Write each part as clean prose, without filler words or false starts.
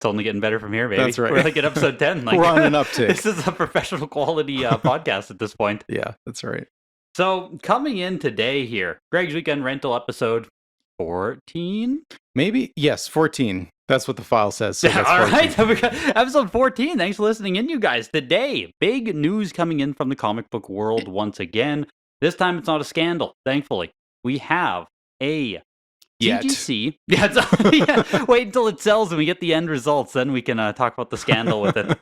It's only getting better from here, baby. That's right. We're like at episode 10. Like, we're on an uptick. This is a professional quality podcast at this point. Yeah, that's right. So coming in today here, Greg's Weekend Rental episode 14? Maybe? Yes, 14. That's what the file says. So that's All 14. right, episode 14. Thanks for listening in, you guys. Today, big news coming in from the comic book world once again. This time it's not a scandal, thankfully. We have a TGC. Yeah, wait until it sells and we get the end results. Then we can talk about the scandal with it.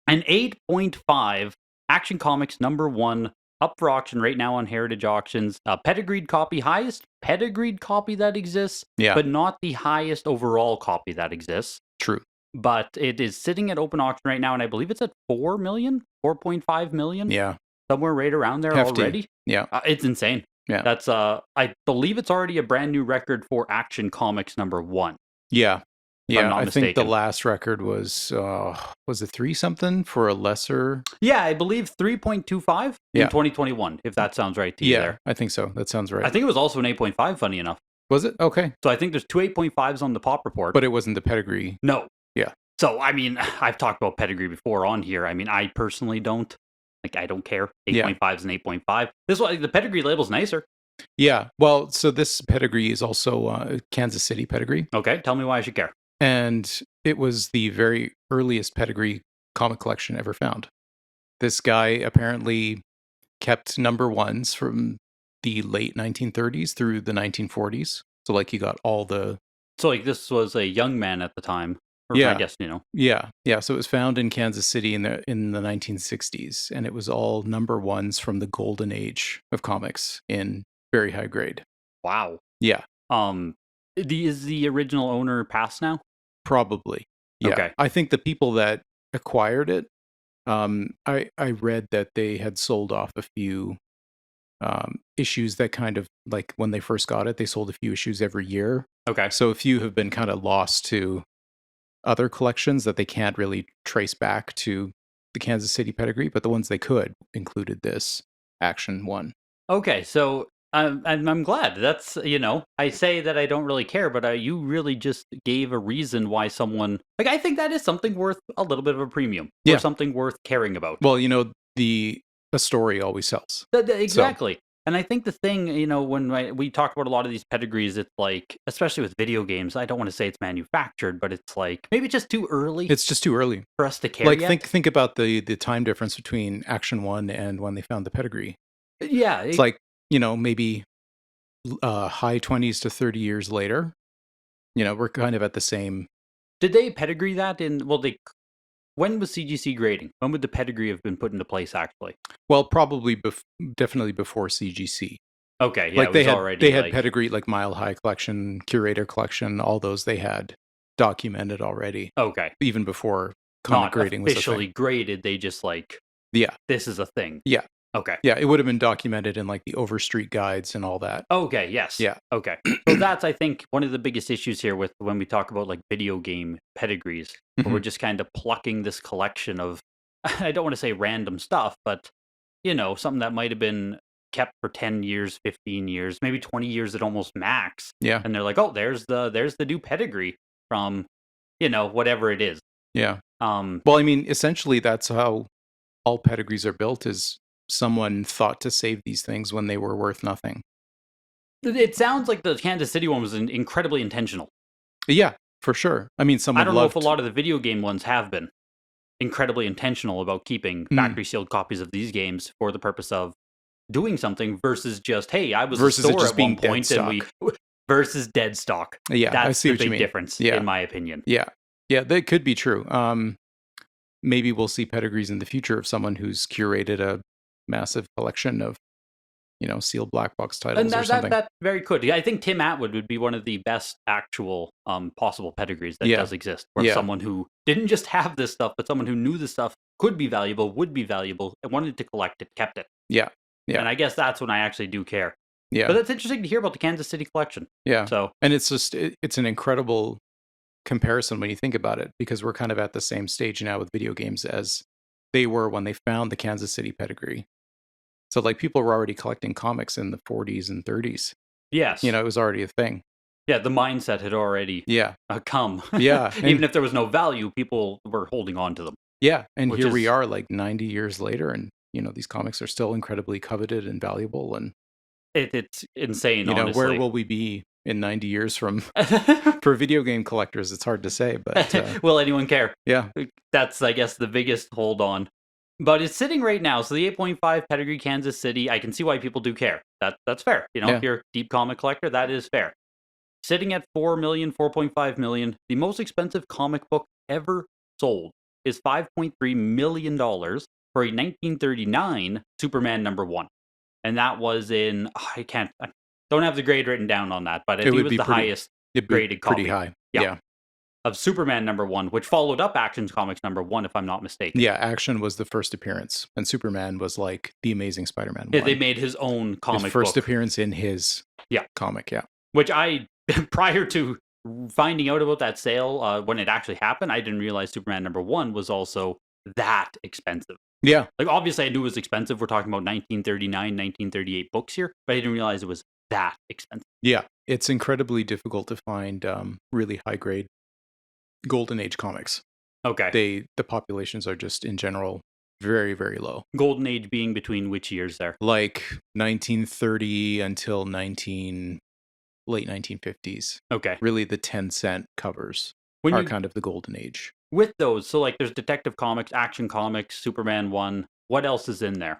An 8.5 Action Comics #1 up for auction right now on Heritage Auctions. Pedigreed copy, highest pedigreed copy that exists, but not the highest overall copy that exists. True. But it is sitting at open auction right now, and I believe it's at 4 million, 4.5 million. Yeah. Somewhere right around there Hefty. already. Yeah. It's insane. Yeah. That's I believe it's already a brand new record for Action Comics #1. Yeah. Yeah, I think the mistaken. last record was it 3 something for a lesser? Yeah, I believe 3.25 in 2021, if that sounds right to you there. I think so. That sounds right. I think it was also an 8.5, funny enough. Was it? Okay. So I think there's 2 8.5s on the pop report. But it wasn't the pedigree. No. Yeah. So, I mean, I've talked about pedigree before on here. I mean, I personally don't. Like, I don't care. 8.5 is an 8.5. This one, the pedigree label's nicer. Yeah. Well, so this pedigree is also Kansas City pedigree. Okay. Tell me why I should care. And it was the very earliest pedigree comic collection ever found. This guy apparently kept #1s from the late 1930s through the 1940s. So, like, he got all the... So, like, this was a young man at the time. Or Yeah. I guess, you know. Yeah. Yeah. So it was found in Kansas City in the 1960s. And it was all #1s from the golden age of comics in very high grade. Wow. Yeah. Is the original owner passed now? Probably. Yeah. Okay. I think the people that acquired it, I read that they had sold off a few issues that kind of, like, when they first got it, they sold a few issues every year. Okay. So a few have been kind of lost to other collections that they can't really trace back to the Kansas City pedigree, but the ones they could included this Action one. Okay, so I'm glad. That's, you know, I say that I don't really care, but you really just gave a reason why someone... Like, I think that is something worth a little bit of a premium. Yeah. Or something worth caring about. Well, you know, a story always sells. Exactly. So. And I think the thing, you know, when we talk about a lot of these pedigrees, it's like, especially with video games, I don't want to say it's manufactured, but it's like, maybe it's just too early. It's just too early for us to care yet. Think about the time difference between Action 1 and when they found the pedigree. Yeah. It's like, you know, maybe high 20s to 30 years later. You know, we're kind of at the same... Did they pedigree that in... Well, when was CGC grading? When would the pedigree have been put into place, actually? Well, probably definitely before CGC. Okay, yeah, like they had pedigree, like Mile High Collection, Curator Collection, all those they had documented already. Okay. Even before comic grading was officially graded, they just like... Yeah. This is a thing. Yeah. Okay. Yeah, it would have been documented in like the Overstreet guides and all that. Okay, yes. Yeah. Okay. So that's, I think, one of the biggest issues here with when we talk about like video game pedigrees, where we're just kind of plucking this collection of, I don't want to say random stuff, but, you know, something that might have been kept for 10 years, 15 years, maybe 20 years at almost max. Yeah. And they're like, oh, there's the new pedigree from, you know, whatever it is. Yeah. Well, I mean, essentially that's how all pedigrees are built, is someone thought to save these things when they were worth nothing. It sounds like the Kansas City one was incredibly intentional. Yeah, for sure. I mean, I don't know if a lot of the video game ones have been incredibly intentional about keeping factory sealed copies of these games for the purpose of doing something versus just, hey, I was a store at one point and we... Versus dead stock. Yeah, that's I see the what you big mean. difference, Yeah. in my opinion. Yeah. Yeah, that could be true. Maybe we'll see pedigrees in the future of someone who's curated a massive collection of, you know, sealed black box titles or something. That very could. I think Tim Atwood would be one of the best actual possible pedigrees that does exist. Where someone who didn't just have this stuff, but someone who knew this stuff could be valuable, would be valuable, and wanted to collect it, kept it. Yeah. Yeah. And I guess that's when I actually do care. Yeah. But it's interesting to hear about the Kansas City collection. Yeah. So, and it's just, it's an incredible comparison when you think about it, because we're kind of at the same stage now with video games as they were when they found the Kansas City pedigree. So like people were already collecting comics in the 40s and 30s. Yes. You know, it was already a thing. Yeah, the mindset had already come. Yeah. Even if there was no value, people were holding on to them. Yeah, and here we are, like 90 years later, and these comics are still incredibly coveted and valuable. And it's insane. Where Honestly, will we be in 90 years from for video game collectors? It's hard to say, but will anyone care? Yeah, that's I guess the biggest hold on. But it's sitting right now. So the 8.5 pedigree Kansas City, I can see why people do care. That's fair. If you're a deep comic collector, that is fair. Sitting at 4 million, 4.5 million, the most expensive comic book ever sold is $5.3 million for a 1939 Superman #1. And that was in, I don't have the grade written down on that, but I think it was the highest graded copy. Pretty high. Of Superman #1, which followed up Action Comics #1, if I'm not mistaken. Yeah, Action was the first appearance, and Superman was like the Amazing Spider-Man 1. Yeah, they made his own comic his first appearance in his comic, Which I, prior to finding out about that sale, when it actually happened, I didn't realize Superman #1 was also that expensive. Yeah. Like, obviously, I knew it was expensive. We're talking about 1939, 1938 books here, but I didn't realize it was that expensive. Yeah, it's incredibly difficult to find really high-grade Golden Age comics. Okay. The populations are just, in general, very, very low. Golden Age being between which years there? Like 1930 until late 1950s. Okay. Really, the 10-cent covers are kind of the Golden Age. With those, so like there's Detective Comics, Action Comics, Superman 1. What else is in there?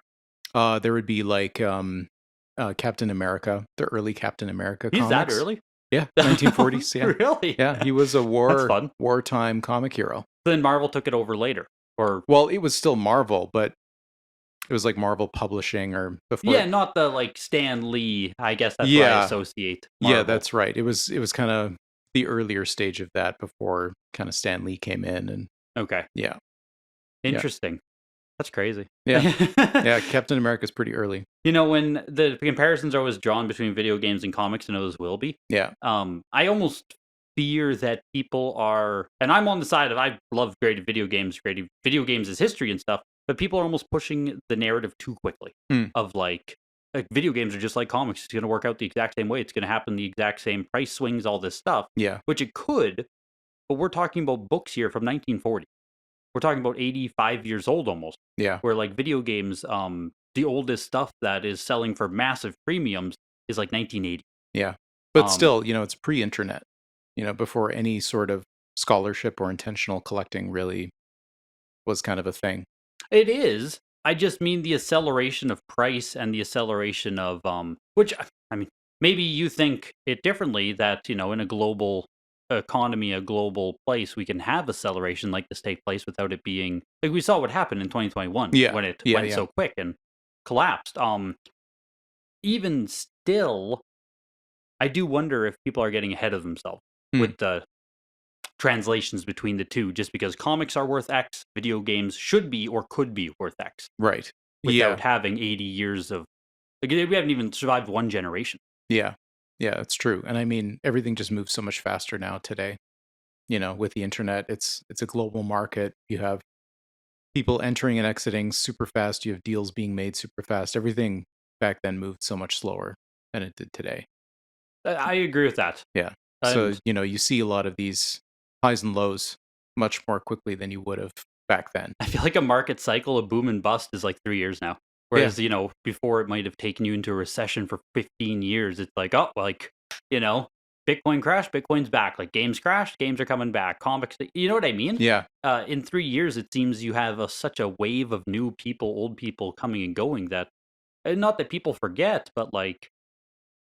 There would be like Captain America, the early Captain America comics. He's that early? Yeah, 1940s. Yeah, really? Yeah, he was a wartime comic hero. Then Marvel took it over later, well, it was still Marvel, but it was like Marvel Publishing or before. Yeah, not the like Stan Lee. I guess that's what I associate Marvel. Yeah, that's right. It was kind of the earlier stage of that before kind of Stan Lee came in and. Okay. Yeah. Interesting. That's crazy. Yeah. Yeah, Captain America's pretty early. When the comparisons are always drawn between video games and comics, and those will be. Yeah. I almost fear that people are, and I'm on the side of I love creative video games as history and stuff, but people are almost pushing the narrative too quickly of like video games are just like comics. It's going to work out the exact same way. It's going to happen the exact same price swings, all this stuff. Yeah. Which it could, but we're talking about books here from 1940. We're talking about 85 years old almost. Yeah. Where like video games, the oldest stuff that is selling for massive premiums is like 1980. Yeah. But still, it's pre-internet, before any sort of scholarship or intentional collecting really was kind of a thing. It is. I just mean the acceleration of price and the acceleration of, which, I mean, maybe you think it differently that, in a global economy, a global place, we can have acceleration like this take place without it being, like we saw what happened in 2021 when it went so quick and collapsed. Even still, I do wonder if people are getting ahead of themselves with the translations between the two, just because comics are worth X, video games should be or could be worth X. Right. Without having 80 years of, like, we haven't even survived one generation. Yeah. Yeah, it's true. And I mean, everything just moves so much faster now today. With the internet, it's a global market. You have people entering and exiting super fast. You have deals being made super fast. Everything back then moved so much slower than it did today. I agree with that. Yeah. So, you see a lot of these highs and lows much more quickly than you would have back then. I feel like a market cycle of boom and bust is like 3 years now. Whereas, before it might have taken you into a recession for 15 years. It's like, Bitcoin crashed, Bitcoin's back. Like games crashed, games are coming back. Comics, you know what I mean? Yeah. In 3 years, it seems you have such a wave of new people, old people coming and going that, not that people forget, but like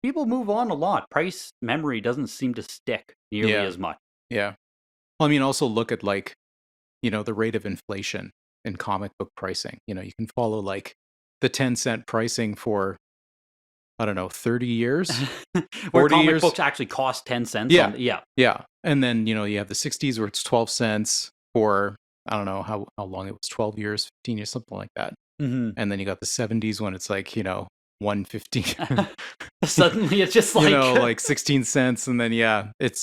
people move on a lot. Price memory doesn't seem to stick nearly as much. Yeah. Well, I mean, also look at like, the rate of inflation in comic book pricing. You can follow like the 10-cent pricing for, I don't know, 30 years. Where comic books actually cost 10 cents. Yeah. And then, you have the 60s where it's 12 cents for, I don't know how long it was, 12 years, 15 years, something like that. Mm-hmm. And then you got the 70s when it's like, 1.50. Suddenly it's just like like 16 cents, and then it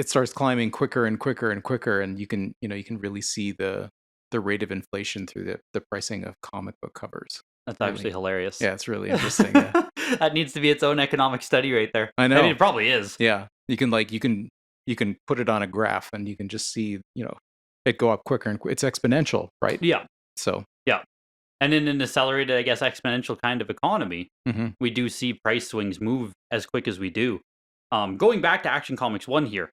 starts climbing quicker and quicker and quicker, and you can really see the rate of inflation through the pricing of comic book covers. That's actually hilarious. Yeah, it's really interesting. Yeah. That needs to be its own economic study right there. I know. I mean, it probably is. Yeah, you can put it on a graph and you can just see, it go up quicker and it's exponential, right? Yeah. So yeah. And in an accelerated, I guess, exponential kind of economy, we do see price swings move as quick as we do. Going back to Action Comics 1 here,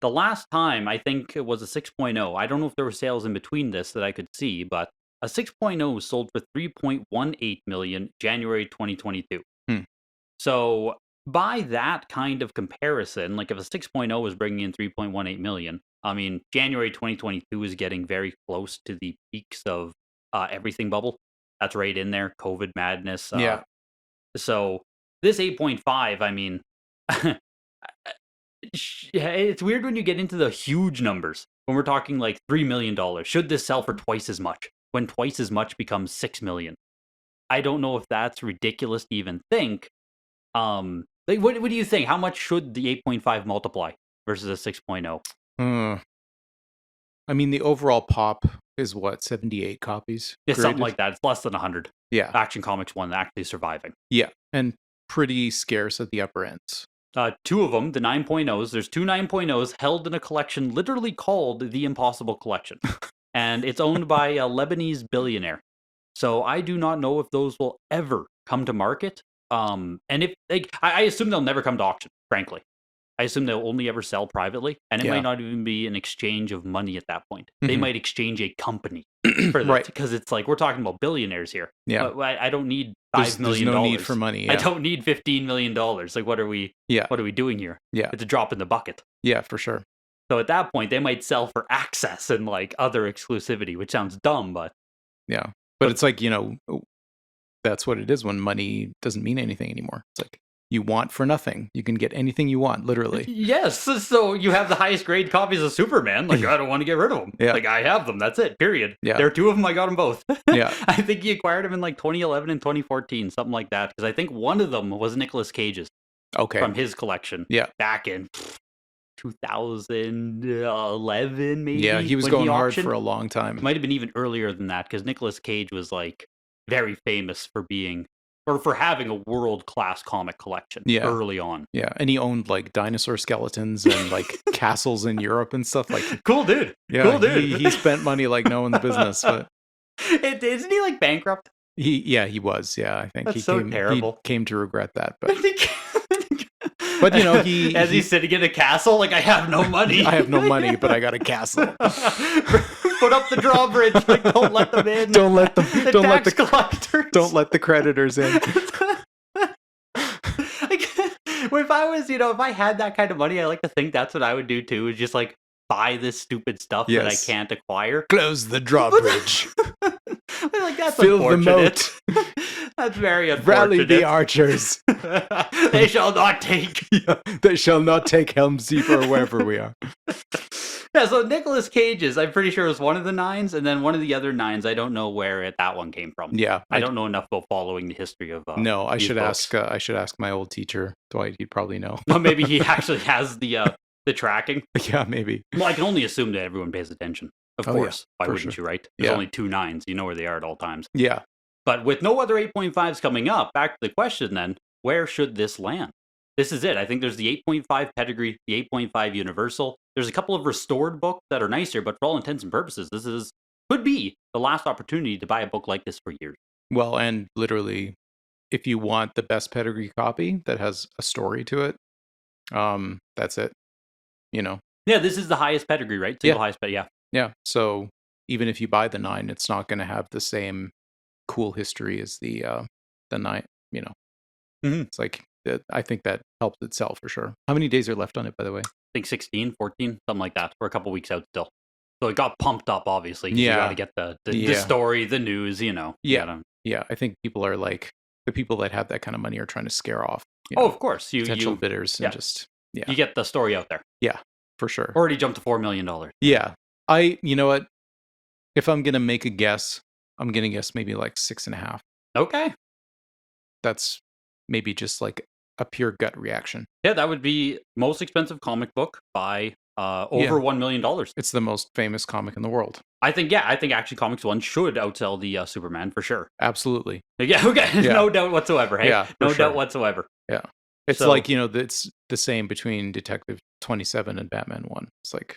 the last time I think it was a 6.0. I don't know if there were sales in between this that I could see, but a 6.0 was sold for $3.18 million January 2022. So by that kind of comparison, like if a 6.0 was bringing in 3.18 million, I mean, January 2022 is getting very close to the peaks of everything bubble. That's right in there, COVID madness. Yeah. So this 8.5, I mean, it's weird when you get into the huge numbers. When we're talking like $3 million, should this sell for twice as much? When twice as much becomes 6 million. I don't know if that's ridiculous to even think. Like, what do you think? How much should the 8.5 multiply versus a 6.0? I mean, the overall pop is what, 78 copies? It's something like that. It's less than 100. Yeah. Action Comics 1 actually surviving. Yeah, and pretty scarce at the upper ends. Two of them, the 9.0s, there's two 9.0s held in a collection literally called the Impossible Collection. And it's owned by a Lebanese billionaire. So I do not know if those will ever come to market. And if I assume they'll never come to auction, frankly. I assume they'll only ever sell privately, and it might not even be an exchange of money at that point. They might exchange a company for that, because it's like we're talking about billionaires here. Yeah, I don't need $5 million. There's no need for money. Yeah. I don't need $15 million. Like, what are we? Yeah. What are we doing here? Yeah, it's a drop in the bucket. Yeah, for sure. So at that point, they might sell for access and like other exclusivity, which sounds dumb, but yeah, but it's like, that's what it is when money doesn't mean anything anymore. It's like you want for nothing. You can get anything you want, literally. Yes. So you have the highest grade copies of Superman. Like, I don't want to get rid of them. Yeah. Like, I have them. That's it. Period. Yeah. There are two of them. I got them both. Yeah. I think he acquired them in like 2011 and 2014, something like that. Because I think one of them was Nicolas Cage's. Okay. From his collection. Yeah. Back in 2011, maybe. Yeah, he was going hard for a long time. It might have been even earlier than that, because Nicolas Cage was like very famous for being, or for having a world-class comic collection early on. Yeah, and he owned like dinosaur skeletons and like castles in Europe and stuff. Like, cool dude. Yeah, cool dude. He spent money like no one's business. But isn't he like bankrupt? He was. Yeah, I think that's terrible. He came to regret that, but. But he as he's sitting in a castle, like, I have no money. I have no money, but I got a castle. Put up the drawbridge. Like, don't let them in. Don't let them. Don't let the collectors. Don't let the creditors in. If I was, if I had that kind of money, I like to think that's what I would do too. Is just like buy this stupid stuff that I can't acquire. Close the drawbridge. Like, that's Fill unfortunate. The moat. That's very unfortunate. Rally the archers. They shall not take. They shall not take Helm's Deep or wherever we are. Yeah, so Nicolas Cage's, I'm pretty sure, was one of the 9s, and then one of the other 9s, I don't know where that one came from. Yeah, I don't know enough about following the history of. No, I should ask. I should ask my old teacher Dwight. He'd probably know. Well, maybe he actually has the tracking. Yeah, maybe. Well, I can only assume that everyone pays attention. Of course. Yeah, why wouldn't you, right? There's only 2 9s. You know where they are at all times. Yeah. But with no other 8.5s coming up, back to the question then, where should this land? This is it. I think there's the 8.5 pedigree, the 8.5 universal. There's a couple of restored books that are nicer, but for all intents and purposes, this could be the last opportunity to buy a book like this for years. Well, and literally, if you want the best pedigree copy that has a story to it, that's it. Yeah, this is the highest pedigree, right? Highest pedigree, yeah. Yeah, so even if you buy the 9, it's not going to have the same cool history as the 9, It's like, I think that helps it sell for sure. How many days are left on it, by the way? I think 16, 14, something like that. We're a couple weeks out still. So it got pumped up, obviously. Yeah. You got to get the story, the news, Yeah. Yeah, I think people are like, the people that have that kind of money are trying to scare off. Of course. Potential bidders and just, You get the story out there. Yeah, for sure. Already jumped to $4 million. Yeah. You know what? If I'm going to make a guess, I'm going to guess maybe like 6.5. Okay. That's maybe just like a pure gut reaction. Yeah, that would be most expensive comic book by over $1 million. It's the most famous comic in the world. I think Action Comics 1 should outsell the Superman for sure. Absolutely. Yeah, okay. No doubt whatsoever, hey? Yeah, no doubt whatsoever. Yeah. It's like, it's the same between Detective 27 and Batman 1. It's like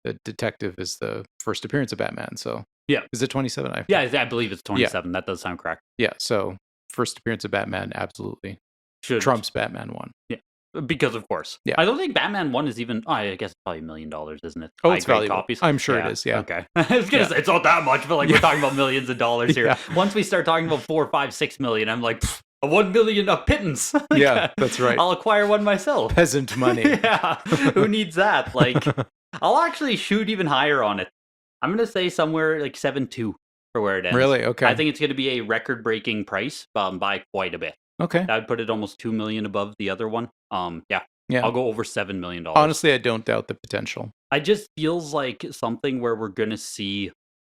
the detective is the first appearance of Batman, so... Yeah. Is it 27? Yeah, I believe it's 27. That does sound correct. Yeah, so first appearance of Batman absolutely trumps Batman 1. Yeah. Because of course. Yeah. I don't think Batman 1 is even... I guess it's probably $1 million, isn't it? Oh, it's valuable. Copies. I'm sure it is, yeah. Okay. I was going to say, it's not that much, but we're talking about millions of dollars here. Once we start talking about 4, 5, 6 million, I'm like, a 1 million of pittance. Yeah, that's right. I'll acquire one myself. Peasant money. Yeah. Who needs that? I'll actually shoot even higher on it. I'm going to say somewhere like 7.2 for where it ends. Really? Okay. I think it's going to be a record-breaking price by quite a bit. Okay. That would put it almost $2 million above the other one. Yeah. I'll go over $7 million. Honestly, I don't doubt the potential. It just feels like something where we're going to see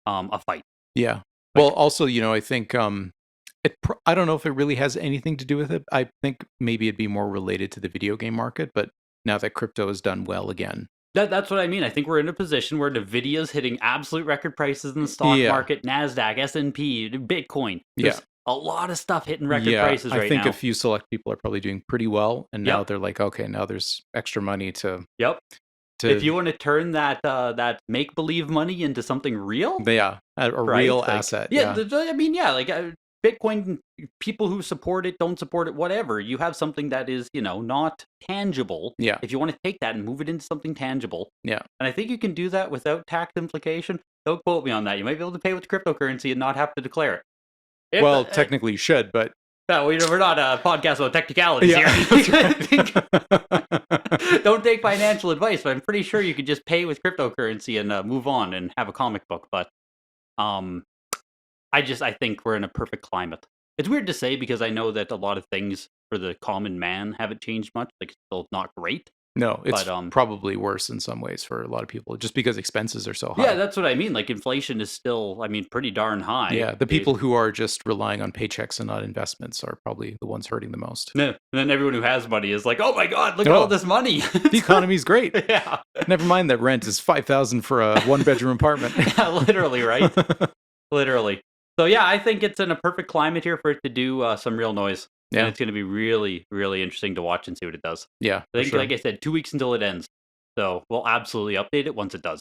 a fight. Yeah. Well, also, I think I don't know if it really has anything to do with it. I think maybe it'd be more related to the video game market, but now that crypto has done well again. That's what I mean. I think we're in a position where NVIDIA's hitting absolute record prices in the stock market, NASDAQ, S&P, Bitcoin. There's a lot of stuff hitting record prices right now. I think a few select people are probably doing pretty well, and now they're like, okay, now there's extra money to... Yep. If you want to turn that make-believe money into something real... Yeah, a real asset. Yeah, I mean, Bitcoin, people who support it, don't support it, whatever. You have something that is, not tangible. Yeah. If you want to take that and move it into something tangible. Yeah. And I think you can do that without tax implication. Don't quote me on that. You might be able to pay with cryptocurrency and not have to declare it. Technically you should, but... No, we're not a podcast about technicalities here. Don't take financial advice, but I'm pretty sure you could just pay with cryptocurrency and move on and have a comic book. But I think we're in a perfect climate. It's weird to say because I know that a lot of things for the common man haven't changed much. It's still not great. No, it's probably worse in some ways for a lot of people, just because expenses are so high. Yeah, that's what I mean. Inflation is still, pretty darn high. Yeah, the people who are just relying on paychecks and not investments are probably the ones hurting the most. Yeah, and then everyone who has money is like, oh my God, look at all this money. The economy's great. Yeah. Never mind that rent is $5,000 for a one-bedroom apartment. Yeah, literally, right? Literally. So yeah, I think it's in a perfect climate here for it to do some real noise. Yeah. And it's going to be really, really interesting to watch and see what it does. Yeah. I think, like I said, 2 weeks until it ends. So we'll absolutely update it once it does.